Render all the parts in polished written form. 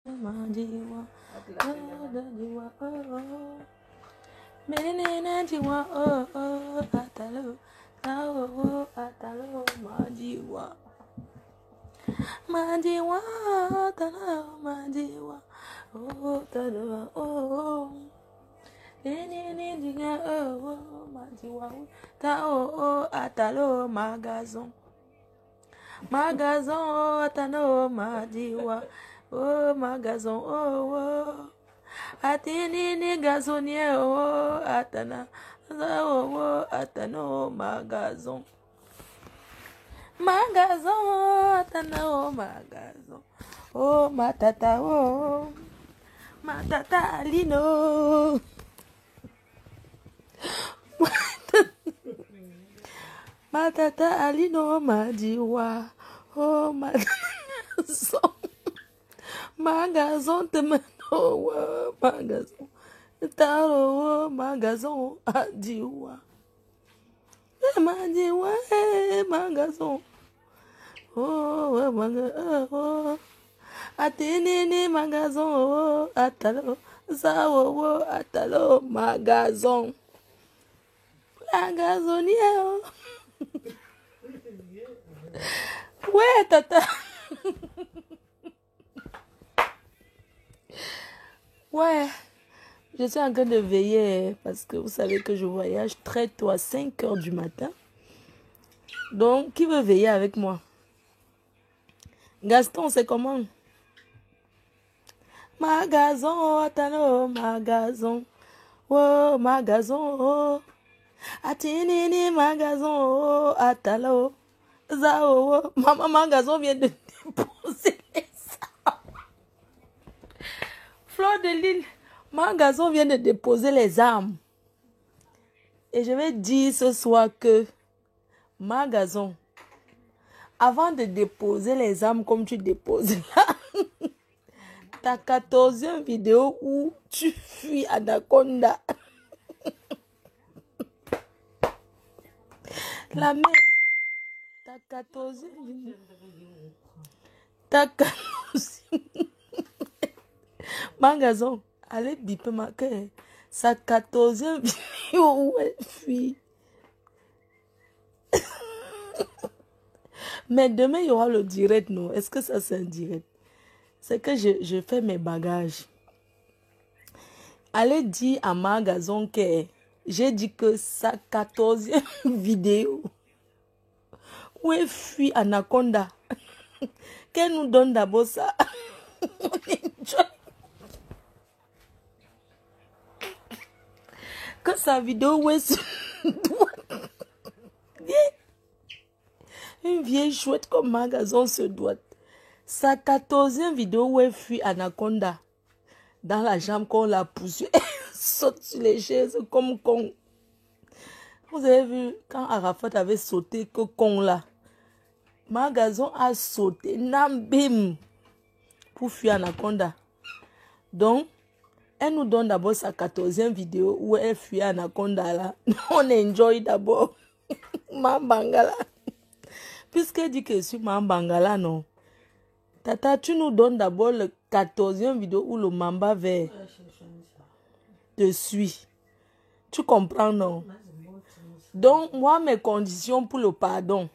Majiwa, Majiwa, oh, Menene jiwa, oh, atalo, oh, atalo, Majiwa, Majiwa, atalo, Majiwa, oh, atalo, oh, Menene jiwa, oh, Majiwa, ta, oh, atalo, magazon. Magazon, atano, Majiwa, oh, magazon, oh. Atini gazonier, oh, atana, oh, atano, magazon. Magazon, atana, oh, magazon. Oh, matata, oh, matata, alino. Matata, alino, Majiwa, oh, magazon. Magazon, te mano, magazon. Taro, magazon, adiwa. Majiwa, magazon. Oh, magazon, oh. Atini magazon, oh, atalo. Sao, atalo, magazon. Magazonier. Ouais, tata. Ouais. Je suis en train de veiller parce que vous savez que je voyage très tôt à 5 heures du matin. Donc, qui veut veiller avec moi? Gaston, c'est comment? Magazon, atano, magazon. Oh, magazon, oh. Atinini, magazon, oh, atalo. Zao, oh. Maman, magazon vient de déposer les armes. Fleur de Lille, magazon vient de déposer les armes. Et je vais dire ce soir que magazon, avant de déposer les armes comme tu déposes là, ta 14e vidéo où tu fuis Anaconda. La mère, ta 14e vidéo. Ta 14e. Magazon, allez biper ma cœur. Sa 14e vidéo où elle fuit. Mais demain, il y aura le direct, non? Est-ce que ça, c'est un direct? C'est que je fais mes bagages. Allez dire à Magazon que j'ai dit que sa 14e vidéo où elle fuit Anaconda, qu'elle nous donne d'abord ça. Que sa vidéo où elle se doit. Une vieille chouette comme Magazon se doit. Sa 14e vidéo où elle fuit Anaconda. Dans la jambe qu'on l'a poussée. Elle saute sur les chaises comme con. Vous avez vu quand Arafat avait sauté que con là. Magazon a sauté. Nambim. Pour fuir Anaconda. Donc, elle nous donne d'abord sa 14e vidéo où elle fuit Anaconda là. On enjoy d'abord. Mambangala. Puisqu'elle dit que je suis Mambangala, non. Tata, tu nous donnes d'abord le 14e vidéo où le mamba vert te suit. Tu comprends, non? Donc, moi, mes conditions pour le pardon.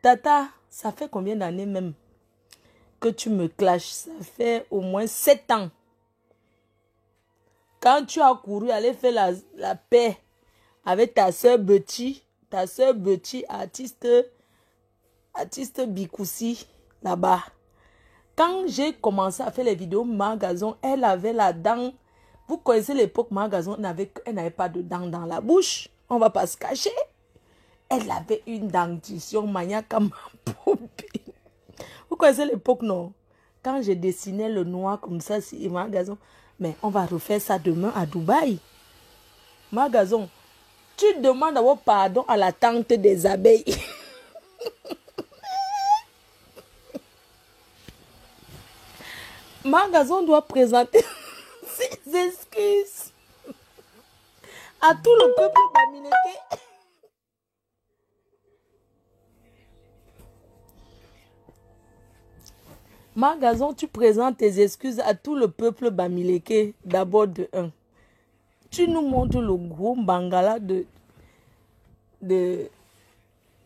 Tata, ça fait combien d'années même que tu me clashes? Ça fait au moins 7 ans. Quand tu as couru aller faire la paix avec ta soeur Betty, artiste Bikoussi, là-bas. Quand j'ai commencé à faire les vidéos Magazon, elle avait la dent. Vous connaissez l'époque Magazon, elle n'avait pas de dents dans la bouche. On ne va pas se cacher. Elle avait une dentition maniaque comme ma poupée. Vous connaissez l'époque, non? Quand je dessinais le noir comme ça sur Magazon. Mais on va refaire ça demain à Dubaï. Magazon, tu demandes d'avoir pardon à la tante des abeilles. Magazon doit présenter ses excuses à tout le peuple baminété. Magazon, tu présentes tes excuses à tout le peuple bamileke, d'abord de un. Tu nous montres le gros bangala de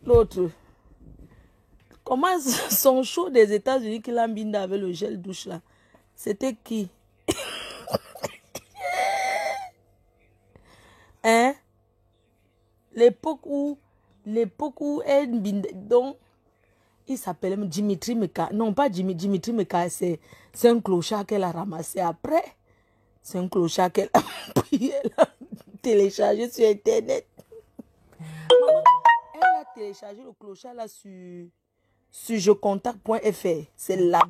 l'autre. Comment son show des États-Unis qu'il a mis avec le gel douche là? C'était qui? Hein? L'époque où elle, donc, il s'appelait Dimitri Meka. Non, pas Dimitri Meka, c'est un clochard qu'elle a ramassé après. C'est un clochard qu'elle a pris, elle a téléchargé sur Internet. Maman, elle a téléchargé le clochard là sur jecontact.fr. C'est là-bas.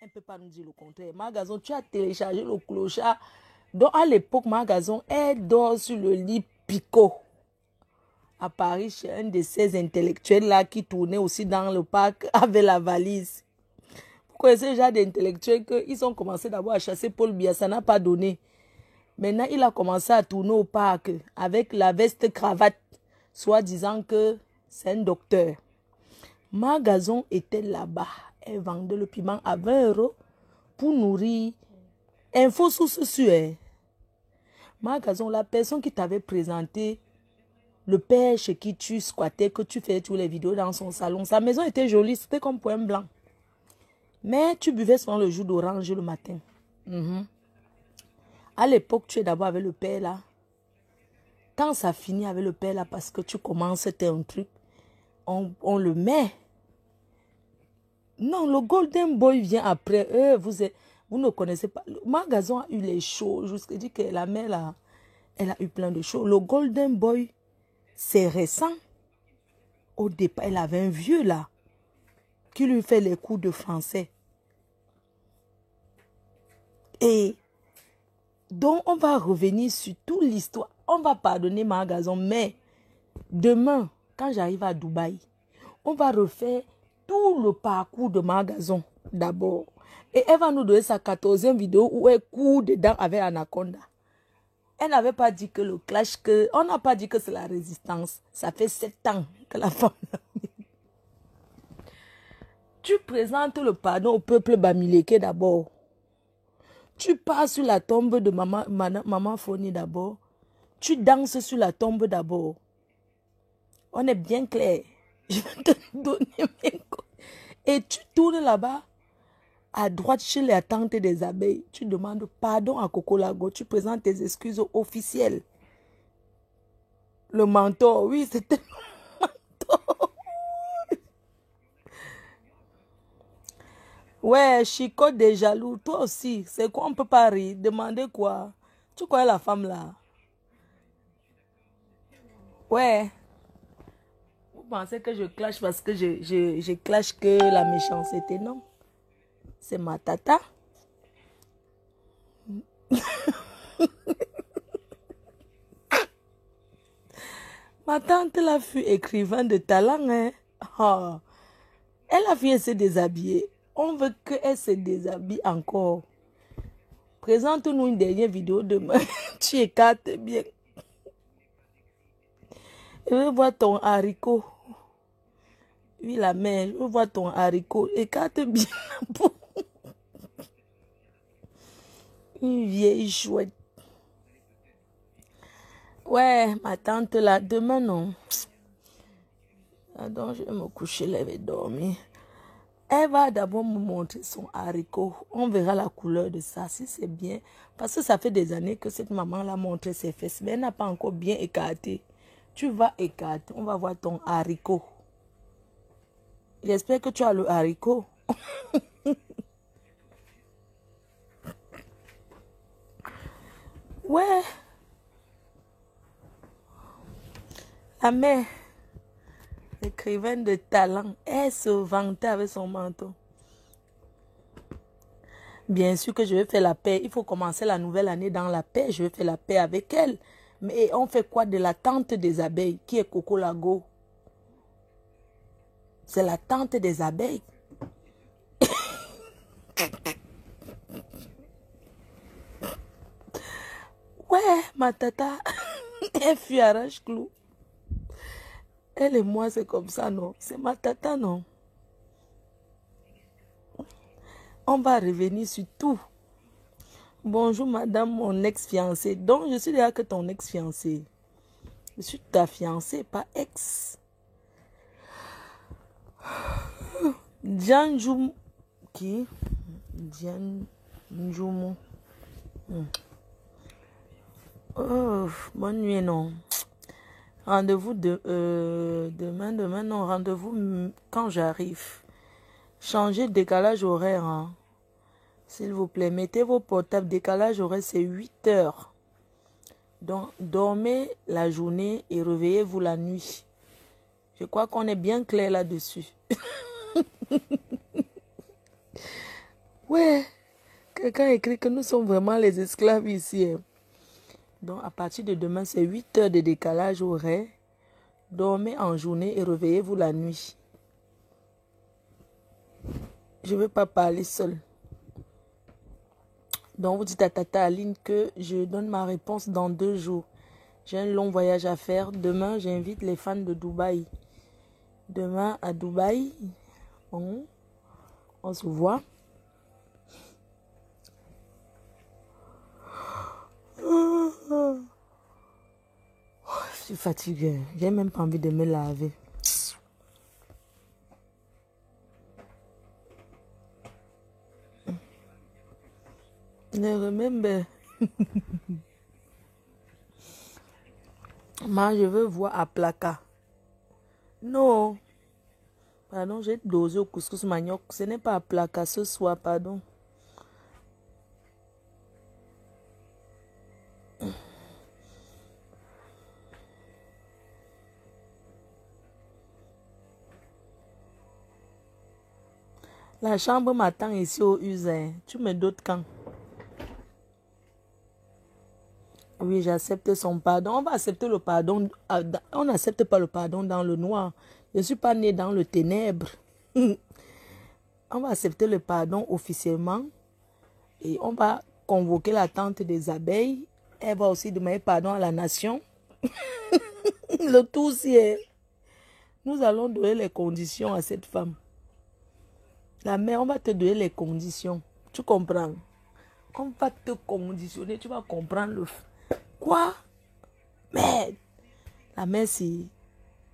Elle ne peut pas nous dire le contraire. Magazon, tu as téléchargé le clochard. Donc, à l'époque, Magazon, elle dort sur le lit Pico. À Paris, chez un de ces intellectuels là qui tournait aussi dans le parc avec la valise. Vous connaissez déjà des intellectuels qu'ils ont commencé d'abord à chasser Paul Biya, ça n'a pas donné. Maintenant, il a commencé à tourner au parc avec la veste cravate, soit disant que c'est un docteur. Magazon était là-bas. Elle vendait le piment à 20 € pour nourrir. Info sous ce sujet. Magazon, la personne qui t'avait présenté le père chez qui tu squattais, que tu faisais toutes les vidéos dans son salon. Sa maison était jolie, c'était comme point blanc. Mais tu buvais souvent le jus d'orange le matin. À l'époque, tu es d'abord avec le père là. Quand ça finit avec le père là, parce que tu commences, c'était un truc, on le met. Non, le Golden Boy vient après. Vous ne connaissez pas. Le Magazon a eu les shows. Je vous ai dit que la mère là, elle a eu plein de shows. Le Golden Boy, c'est récent. Au départ, elle avait un vieux là qui lui fait les cours de français. Et donc, on va revenir sur toute l'histoire. On va pardonner Magazon, mais demain, quand j'arrive à Dubaï, on va refaire tout le parcours de Magazon d'abord. Et elle va nous donner sa 14e vidéo où elle court dedans avec Anaconda. Elle n'avait pas dit que le clash, on n'a pas dit que c'est la résistance. Ça fait 7 ans que la femme l'a mis. Tu présentes le pardon au peuple bamileke d'abord. Tu pars sur la tombe de maman Foni d'abord. Tu danses sur la tombe d'abord. On est bien clair. Je vais te donner mes codes. Et tu tournes là-bas, à droite chez les tantes des abeilles. Tu demandes pardon à Coco Lago. Tu présentes tes excuses officielles. Le mentor, oui, c'était le mentor. Ouais, Chico des jaloux. Toi aussi, c'est quoi, on peut pas rire. Demander quoi? Tu connais la femme là? Ouais. Vous pensez que je clash parce que je clash que la méchanceté? Non. C'est ma tata. Ma tante là fut écrivain de talent. Hein? Oh. Elle a fini se déshabiller. On veut qu'elle se déshabille encore. Présente-nous une dernière vidéo demain. Tu écartes bien. Je veux voir ton haricot. Oui, la mère, je veux voir ton haricot. Écarte bien la peau. Une vieille chouette. Ouais, ma tante là, demain non. Donc, je vais me coucher, elle va dormir. Elle va d'abord me montrer son haricot. On verra la couleur de ça, si c'est bien. Parce que ça fait des années que cette maman l'a montré ses fesses. Mais elle n'a pas encore bien écarté. Tu vas écarter. On va voir ton haricot. J'espère que tu as le haricot. Ouais. La mère, écrivaine de talent, elle se vantait avec son manteau. Bien sûr que je vais faire la paix. Il faut commencer la nouvelle année dans la paix. Je vais faire la paix avec elle. Mais on fait quoi de la tante des abeilles qui est Coco Lago? C'est la tante des abeilles. Ouais, ma tata, elle fuit arrache-clou. Elle et moi, c'est comme ça, non? C'est ma tata, non? On va revenir sur tout. Bonjour madame, mon ex-fiancée. Donc je suis déjà que ton ex-fiancée. Je suis ta fiancée, pas ex. Djanjoum. Qui? Djanjoum. Oh, bonne nuit, non. Rendez-vous demain, non. Rendez-vous quand j'arrive. Changez de décalage horaire, hein. S'il vous plaît, mettez vos portables. Décalage horaire, c'est 8 heures. Donc, dormez la journée et réveillez-vous la nuit. Je crois qu'on est bien clair là-dessus. Ouais, quelqu'un écrit que nous sommes vraiment les esclaves ici, hein. Donc, à partir de demain, c'est 8 heures de décalage horaire. Dormez en journée et réveillez-vous la nuit. Je ne veux pas parler seul. Donc, vous dites à Tata Aline que je donne ma réponse dans 2 jours. J'ai un long voyage à faire. Demain, j'invite les fans de Dubaï. Demain, à Dubaï, on se voit. Je suis fatiguée. J'ai même pas envie de me laver. Ne remember. Moi, je veux voir à Plaka. Non. Pardon, j'ai dosé au couscous manioc. Ce n'est pas à Plaka ce soir, pardon. La chambre m'attend ici au Usain. Tu me doutes quand? Oui, j'accepte son pardon. On va accepter le pardon. On n'accepte pas le pardon dans le noir. Je ne suis pas née dans le ténèbre. On va accepter le pardon officiellement. Et on va convoquer la tante des abeilles. Elle va aussi demander pardon à la nation. Le tout, c'est... Nous allons donner les conditions à cette femme. La mère, on va te donner les conditions. Tu comprends? On va te conditionner. Tu vas comprendre le... Quoi? Merde. La mère, si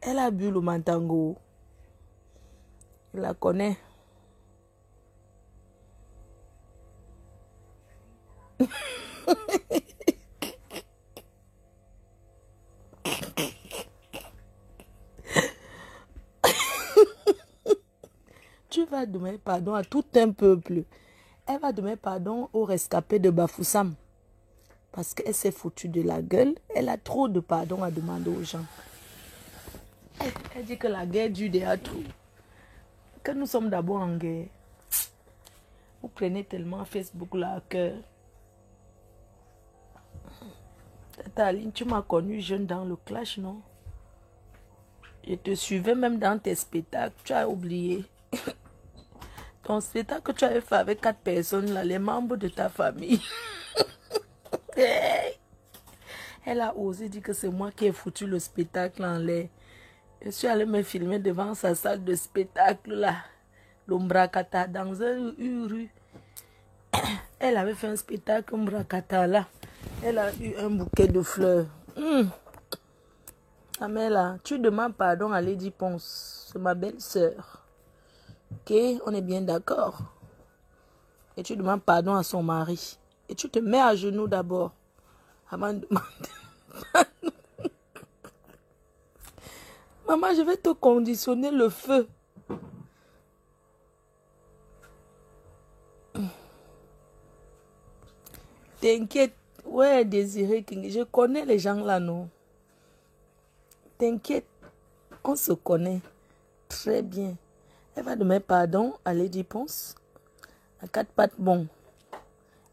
elle a bu le mantango, je la connais. Tu vas demander pardon à tout un peuple. Elle va demander pardon au rescapé de Bafoussam. Parce qu'elle s'est foutue de la gueule. Elle a trop de pardon à demander aux gens. Elle dit que la guerre dure déjà trop. Que nous sommes d'abord en guerre. Vous prenez tellement Facebook là à cœur. Tata Aline, tu m'as connu jeune dans le clash, non? Je te suivais même dans tes spectacles. Tu as oublié. Ton spectacle que tu avais fait avec 4 personnes, là, les membres de ta famille. Elle a osé dire que c'est moi qui ai foutu le spectacle en l'air. Je suis allée me filmer devant sa salle de spectacle, là. L'Ombrakata, dans une rue. Elle avait fait un spectacle Ombrakata, là. Elle a eu un bouquet de fleurs. Ah, mais là, tu demandes pardon à Lady Ponce. C'est ma belle-sœur. Ok, on est bien d'accord. Et tu demandes pardon à son mari. Et tu te mets à genoux d'abord. Avant de demander. Maman, je vais te conditionner le feu. T'inquiète. Ouais, Désiré King. Je connais les gens là, non? T'inquiète. On se connaît. Très bien. Elle va demander pardon à Lady Ponce. À 4 pattes, bon.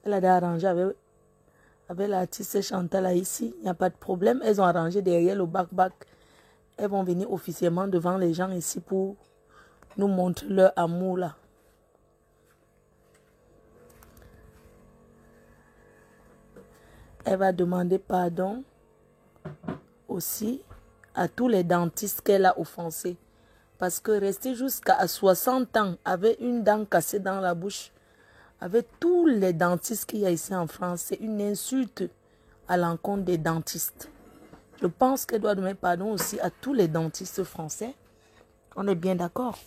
Elle a arrangé avec l'artiste Chantal là ici. Il n'y a pas de problème. Elles ont arrangé derrière le bac-bac. Elles vont venir officiellement devant les gens ici pour nous montrer leur amour là. Elle va demander pardon aussi à tous les dentistes qu'elle a offensés. Parce que rester jusqu'à 60 ans avec une dent cassée dans la bouche, avec tous les dentistes qu'il y a ici en France, c'est une insulte à l'encontre des dentistes. Je pense qu'elle doit demander pardon aussi à tous les dentistes français. On est bien d'accord.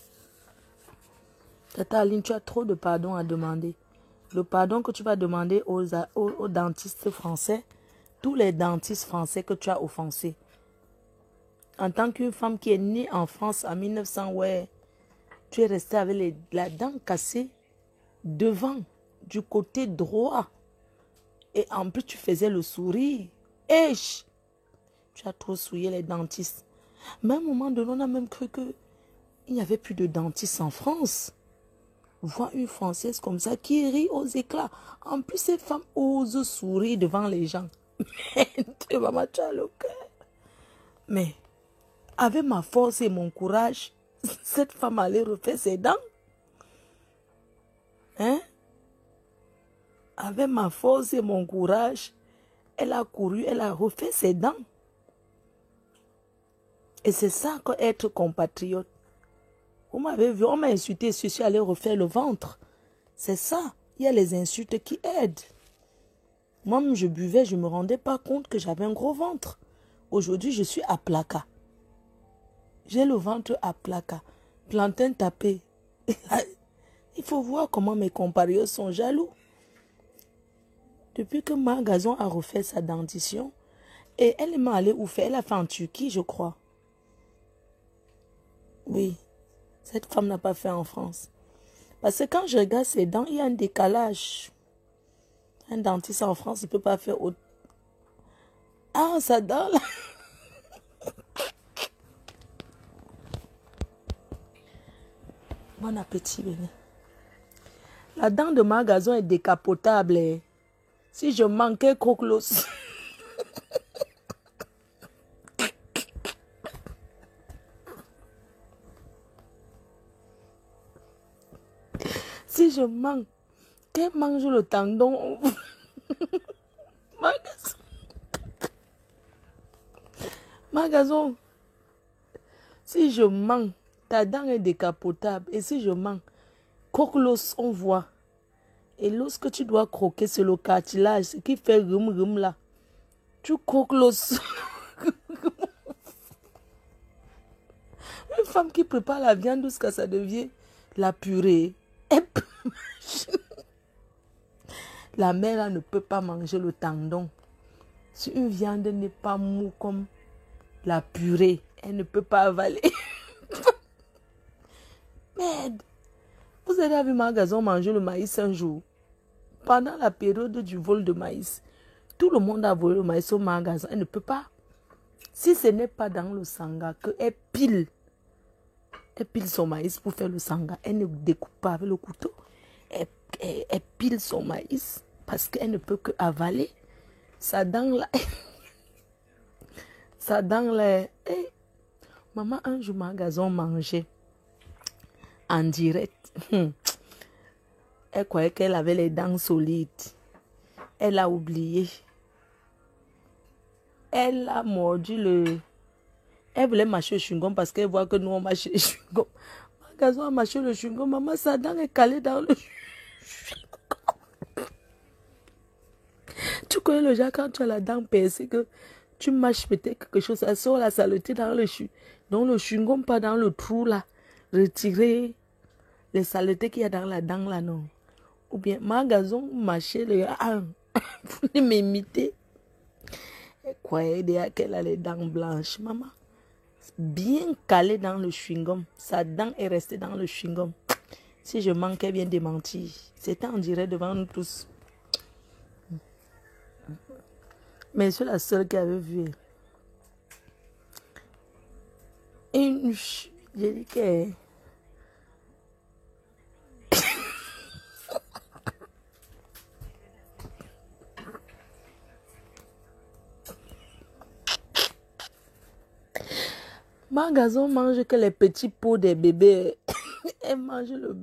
Tata Aline, tu as trop de pardon à demander. Le pardon que tu vas demander aux dentistes français, tous les dentistes français que tu as offensés. En tant qu'une femme qui est née en France en 1900, ouais, tu es restée avec la dent cassée devant, du côté droit. Et en plus, tu faisais le sourire. Tu as trop souillé les dentistes. Mais à un moment donné, on a même cru qu'il n'y avait plus de dentistes en France. Voir une Française comme ça qui rit aux éclats. En plus, ces femmes osent sourire devant les gens. Maman, tu as le cœur. Mais avec ma force et mon courage, cette femme allait refaire ses dents. Hein? Avec ma force et mon courage, elle a couru, elle a refait ses dents. Et c'est ça qu'être compatriote. Vous m'avez vu, on m'a insulté, je suis allé refaire le ventre. C'est ça. Il y a les insultes qui aident. Moi, je buvais, je ne me rendais pas compte que j'avais un gros ventre. Aujourd'hui, je suis à placard. J'ai le ventre à placard. Plantain tapé. Il faut voir comment mes compatriotes sont jaloux. Depuis que ma gazon a refait sa dentition, et elle m'a allé où faire? Elle a fait en Turquie, je crois. Oui, cette femme n'a pas fait en France. Parce que quand je regarde ses dents, il y a un décalage. Un dentiste en France, il ne peut pas faire autre. Ah, sa dent là. Bon appétit, bébé. La dent de ma gazon est décapotable. Si je manquais croque-l'os. Si je manque, qu'elle mange le tendon. Ma gazon, si je manque, ta dent est décapotable. Et si je manque, croque-l'os, on voit. Et l'os que tu dois croquer, c'est le cartilage, ce qui fait rum là. Tu croques l'os. Une femme qui prépare la viande jusqu'à ça devient la purée. La mère là, ne peut pas manger le tendon. Si une viande n'est pas mou comme la purée, elle ne peut pas avaler. Merde. Vous avez vu ma gazon manger le maïs un jour. Pendant la période du vol de maïs, tout le monde a volé le maïs au magasin. Elle ne peut pas. Si ce n'est pas dans le sanga qu'elle pile son maïs pour faire le sanga. Elle ne découpe pas avec le couteau. Elle pile son maïs parce qu'elle ne peut que avaler. Sa dent là. Sa dent là. Maman, un jour, ma gazon mangeait en direct. Elle croyait qu'elle avait les dents solides. Elle a oublié. Elle a mordu le... Elle voulait mâcher le chewing-gum parce qu'elle voit que nous, on mâche le chewing-gum. Ma gazon a mâché le chewing-gum. Maman, sa dent est calée dans le chewing-gum. Tu connais le genre quand tu as la dent percée que tu mâches peut-être quelque chose, ça sort la saleté dans le chewing. Donc le chewing-gum pas dans le trou là. Retirer les saletés qu'il y a dans la dent là, non. Ou bien, ma gazon mâchait le... Vous m'imiter. Elle croyait déjà qu'elle a les dents blanches, maman. Bien calée dans le chewing-gum. Sa dent est restée dans le chewing-gum. Si je manquais bien démentir. C'était en direct devant nous tous. Mais je suis la seule qui avait vu. J'ai dit que... Ma gazon mange que les petits pots des bébés. Elle mange le...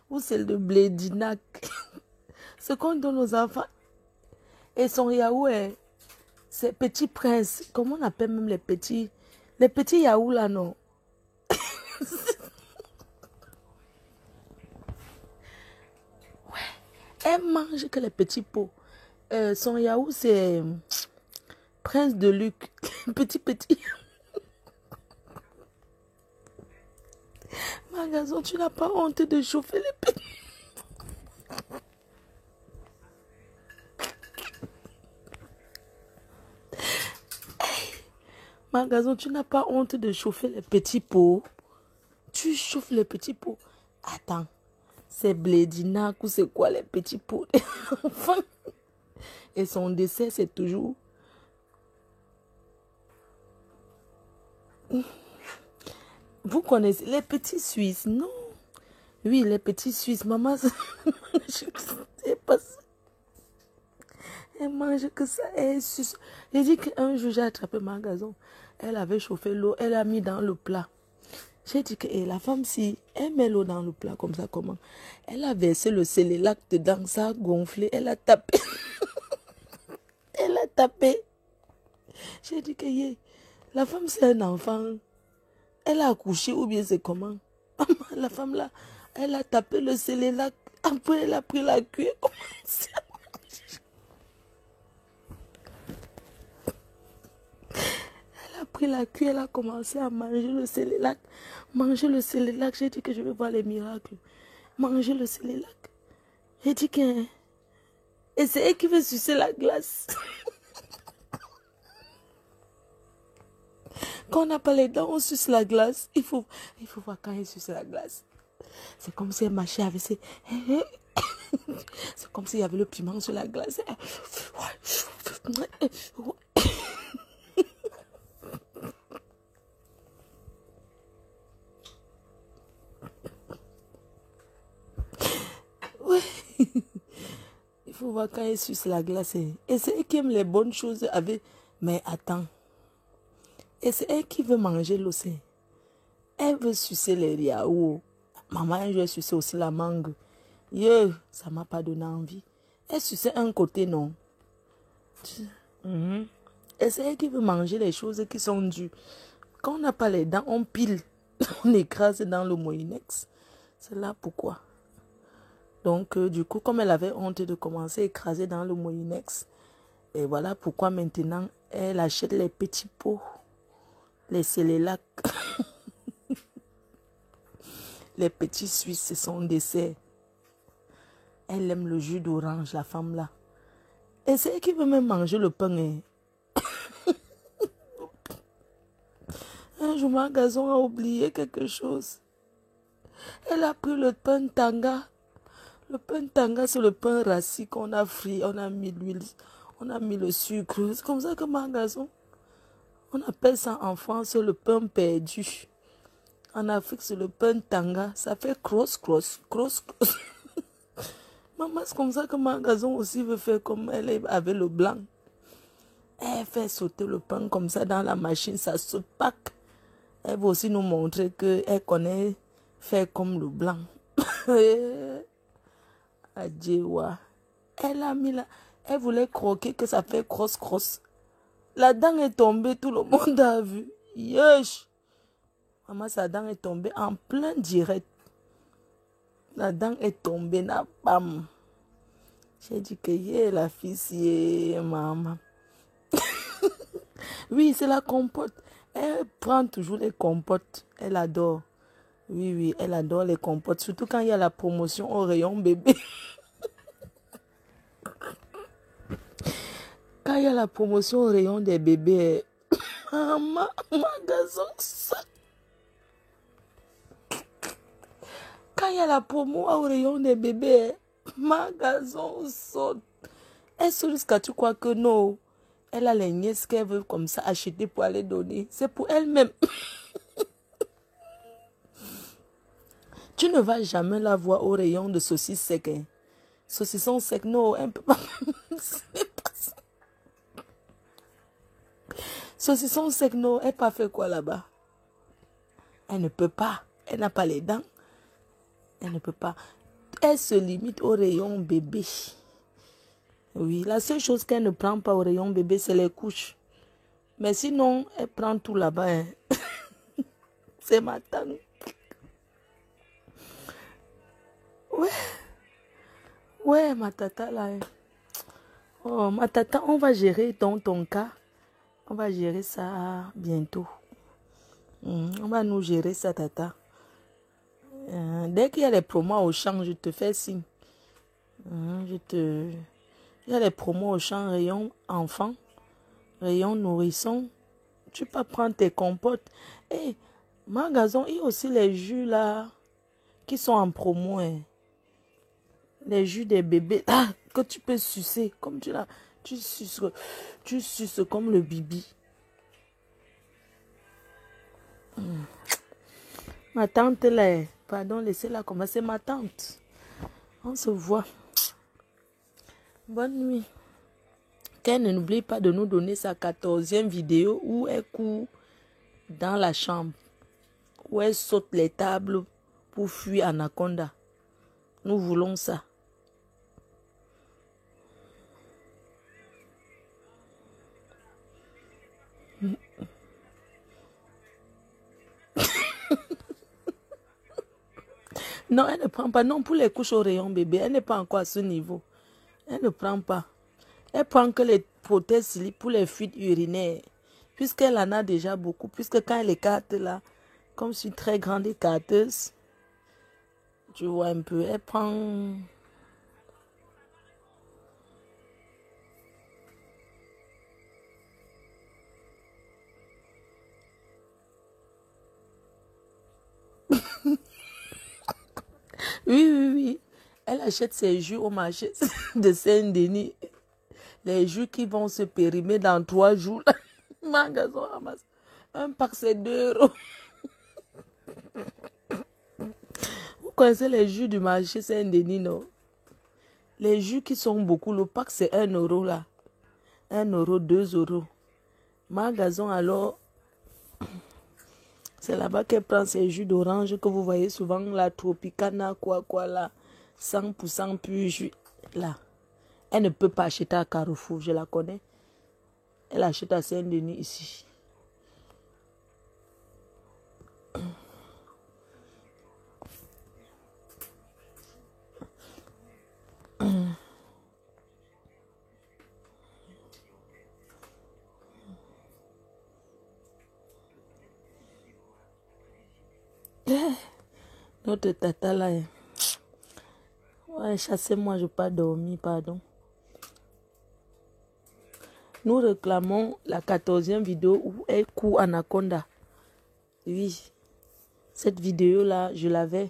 Ou c'est le blé d'inac. Ce qu'on donne aux enfants. Et son yaourt, c'est petit prince. Comment on appelle même les petits... Les petits yaourts là, non. Ouais. mange que les petits pots. Son yaourt, c'est Prince de Luc. Petit, petit. Magasin, tu n'as pas honte de chauffer les petits. Magasin, tu n'as pas honte de chauffer les petits pots. Tu chauffes les petits pots. Attends, c'est Blédinac ou c'est quoi les petits pots des enfants? Et son dessert, c'est toujours... Vous connaissez les petits Suisses, non? Oui, les petits Suisses. Maman, je sais pas ça. Elle mange que ça. Elle suce. J'ai dit qu'un jour, j'ai attrapé Magasin. Elle avait chauffé l'eau. Elle a mis dans le plat. J'ai dit que la femme, si elle met l'eau dans le plat comme ça, comment? Elle a versé le Célélac dedans. Ça a gonflé. Elle a tapé. Elle a tapé. J'ai dit que la femme, c'est un enfant. Elle a accouché ou bien c'est comment? La femme là, elle a tapé le Célélac. Après, elle a pris la cuillère. Elle a pris la cuillère, elle a commencé à manger le Célélac. Manger le Célélac. J'ai dit que je vais voir les miracles. Manger le Célélac. J'ai dit que... Et c'est elle qui veut sucer la glace. Quand on n'a pas les dents, on suce la glace. Il faut voir quand elle suce la glace. C'est comme si elle marchait avec ses... C'est comme s'il y avait le piment sur la glace. Ouais. Il faut voir quand elle suce la glace. Et c'est elle qui aime les bonnes choses avec... Mais attends. Et c'est elle qui veut manger l'océan. Elle veut sucer les yaourts. Maman, je vais sucer aussi la mangue. Ça m'a pas donné envie. Elle suçait un côté, non. Et c'est elle qui veut manger les choses qui sont dures. Quand on n'a pas les dents, on pile. On écrase dans le Moinex. C'est là pourquoi. Donc, du coup, comme elle avait honte de commencer à écraser dans le Moinex, et voilà pourquoi maintenant, elle achète les petits pots. Les Célélac. Les petits Suisses, c'est son dessert. Elle aime le jus d'orange, la femme là. Et c'est elle qui veut même manger le pain. Un jour, Magasin a oublié quelque chose. Elle a pris le pain tanga. Le pain tanga, c'est le pain rassis qu'on a frit. On a mis l'huile, on a mis le sucre. C'est comme ça que Magasin, on appelle ça en France le pain perdu. En Afrique, c'est le pain tanga. Ça fait cross. Maman, c'est comme ça que Magasin aussi veut faire comme elle est avec le blanc. Elle fait sauter le pain comme ça dans la machine, ça saute pack. Elle veut aussi nous montrer qu'elle connaît faire comme le blanc. Adjewa. Elle a mis là. Elle voulait croquer que ça fait cross. La dent est tombée, tout le monde a vu. Yesh. Maman, sa dent est tombée en plein direct. La dent est tombée, na bam. J'ai dit que la fille, maman. Oui, c'est la compote. Elle prend toujours les compotes. Elle adore. Oui, elle adore les compotes. Surtout quand il y a la promotion au rayon bébé. Quand il y a la promotion au rayon des bébés. Magasin saute. Quand il y a la promo au rayon des bébés, Magasin saute. Elle saute jusqu'à tu crois que non. Elle a les nièces qu'elle veut comme ça acheter pour aller donner. C'est pour elle-même. Tu ne vas jamais la voir au rayon de saucisses secs. Hein. Saucisson sec, non, elle ne peut pas. C'est pas ça. Saucisson sec, non, elle n'a pas fait quoi là-bas? Elle ne peut pas. Elle n'a pas les dents. Elle ne peut pas. Elle se limite au rayon bébé. Oui, la seule chose qu'elle ne prend pas au rayon bébé, c'est les couches. Mais sinon, elle prend tout là-bas. Hein. C'est ma tante. Ouais. Ouais, ma tata là. Oh, ma tata, on va gérer ton cas. On va gérer ça bientôt. On va nous gérer ça, tata. Dès qu'il y a les promos au champ, je te fais signe. Il y a les promos au champ, rayon enfant, rayon nourrisson. Tu peux prendre tes compotes. Et magasin, il y a aussi les jus là qui sont en promo. Les jus des bébés que tu peux sucer comme tu suces comme le bibi. Ma tante là, pardon, laissez-la commencer. Ma tante, on se voit. Bonne nuit. Qu'elle n'oublie pas de nous donner sa 14e vidéo où elle court dans la chambre, où elle saute les tables pour fuir Anaconda. Nous voulons ça. Non, elle ne prend pas. Non, pour les couches au rayon bébé, elle n'est pas encore à ce niveau. Elle ne prend pas. Elle prend que les prothèses pour les fuites urinaires. Puisqu'elle en a déjà beaucoup. Puisque quand elle écarte là, comme je suis très grande écarteuse, tu vois un peu, elle prend... Oui. Elle achète ses jus au marché de Saint-Denis. Les jus qui vont se périmer dans 3 jours. Magasin ramasse. Un pack, c'est 2 €. Vous connaissez les jus du marché Saint-Denis, non? Les jus qui sont beaucoup, le pack, c'est 1 € là. 1 €, 2 €. Magasin, alors, c'est là-bas qu'elle prend ses jus d'orange que vous voyez souvent, la Tropicana, quoi là. 100% pur jus. Là. Elle ne peut pas acheter à Carrefour, je la connais. Elle achète à Saint-Denis ici. Notre tata là. Ouais, chassez-moi, je n'ai pas dormi, pardon. Nous réclamons la 14e vidéo où elle court Anaconda. Oui. Cette vidéo-là, je l'avais.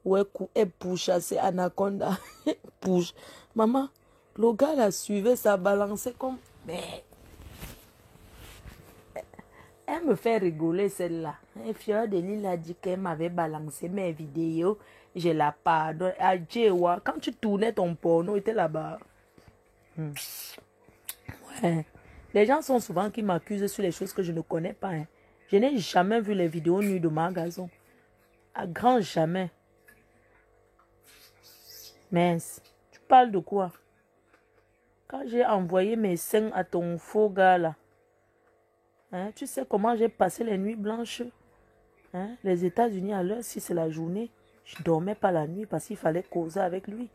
Où elle pour chasser Anaconda. Pousse. Maman, le gars la suivait, ça balançait comme... Mais... Elle me fait rigoler celle-là. Et Fiora de Lille a dit qu'elle m'avait balancé mes vidéos. Je la pardonne. À Djewa, quand tu tournais ton porno, il était là-bas. Ouais. Les gens sont souvent qui m'accusent sur les choses que je ne connais pas. Je n'ai jamais vu les vidéos nues de magasin. À grand jamais. Mais tu parles de quoi? Quand j'ai envoyé mes seins à ton faux gars là, tu sais comment j'ai passé les nuits blanches? Les États-Unis, à l'heure, si c'est la journée, je ne dormais pas la nuit parce qu'il fallait causer avec lui.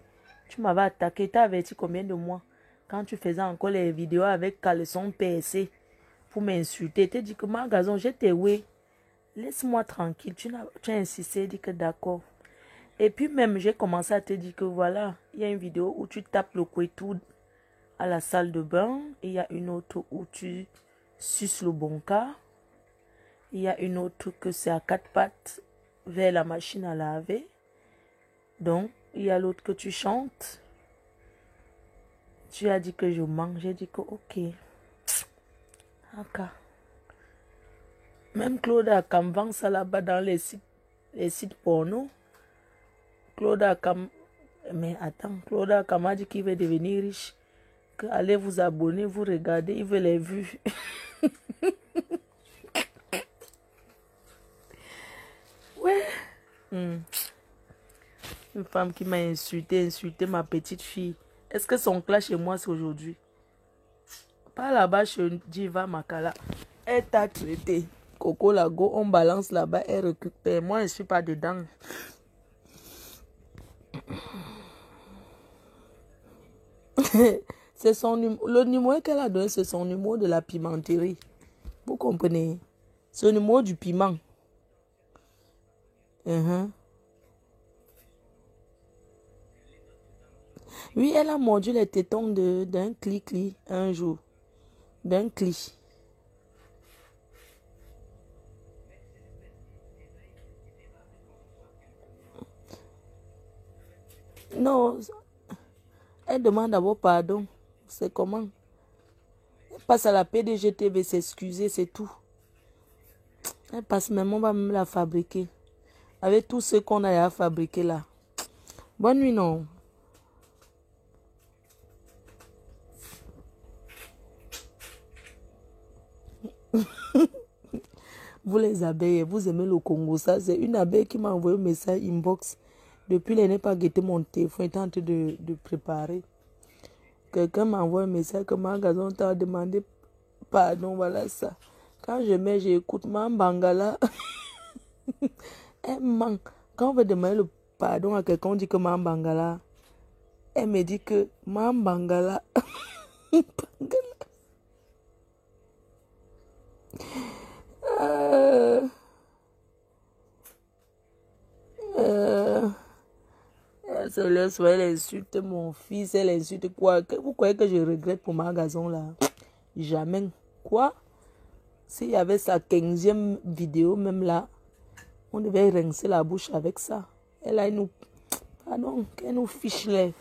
Tu m'avais attaqué, tu as averti combien de mois? Quand tu faisais encore les vidéos avec caleçon PSC pour m'insulter, tu as dit que magasin, j'étais oui. Laisse-moi tranquille. Tu as insisté, dit que d'accord. Et puis même, j'ai commencé à te dire que voilà, il y a une vidéo où tu tapes le couetou à la salle de bain. Il y a une autre où tu suces le bon cas. Il y a une autre que c'est à 4 pattes vers la machine à laver. Donc, il y a l'autre que tu chantes. Tu as dit que je mange. J'ai dit que ok. Ok. Même Claude Akam vend ça là-bas dans les sites porno. Claude Akam... Mais attends, Claude Akam a dit qu'il veut devenir riche. Que allez vous abonner, vous regardez, il veut les vues. Ouais. Une femme qui m'a insulté ma petite fille. Est-ce que son clash chez moi c'est aujourd'hui? Pas là-bas chez Diva Makala. Elle t'a traité. Coco Lago, on balance là-bas, elle récupère. Moi, je ne suis pas dedans. C'est le numéro qu'elle a donné, c'est son numéro de la pimenterie. Vous comprenez? C'est le numéro du piment. Oui, elle a mordu les tétons d'un clic un jour. D'un clic. Non, elle demande d'abord pardon. C'est comment? Elle passe à la PDGTV s'excuser, c'est tout. Elle passe même, on va même la fabriquer. Avec tout ce qu'on a à fabriquer là. Bonne nuit, non? Vous les abeilles, vous aimez le Congo, ça. C'est une abeille qui m'a envoyé un message inbox. Depuis, elle n'est pas guetté mon téléphone, elle est en train de préparer. Quelqu'un m'a envoyé un message que ma gazon t'a demandé pardon, voilà ça. Quand je mets, j'écoute ma bangala. Elle manque. Quand on veut demander le pardon à quelqu'un, on dit que ma bangala. Elle me dit que ma bangala. Elle insulte mon fils, elle insulte quoi? Vous croyez que je regrette pour ma gazon là? Jamais. Quoi? S'il y avait sa 15e vidéo même là, on devait rincer la bouche avec ça. Elle a nous... Pardon, qu'elle nous fiche les...